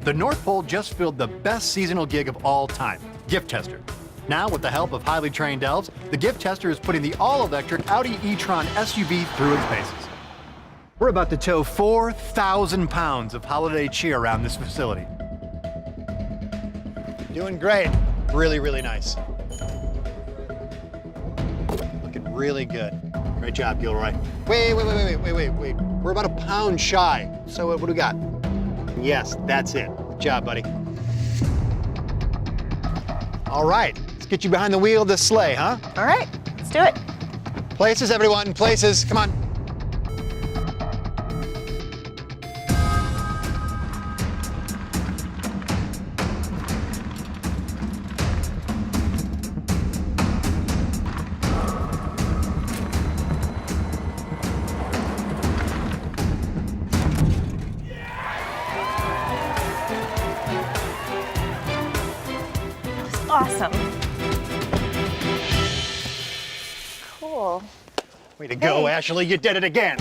The North Pole just filled the best seasonal gig of all time, Gift Tester. Now, with the help of highly trained elves, the Gift Tester is putting the all-electric Audi e-tron SUV through its paces. We're about to tow 4,000 pounds of holiday cheer around this facility. Doing great. Really, really nice. Looking really good. Great job, Gilroy. Wait. We're about a pound shy. So what do we got? Yes, that's it. Good job, buddy. All right, let's get you behind the wheel of this sleigh, huh? All right, let's do it. Places, everyone, places. Come on. Awesome. Cool. Way to go, Hey. Ashley. You did it again.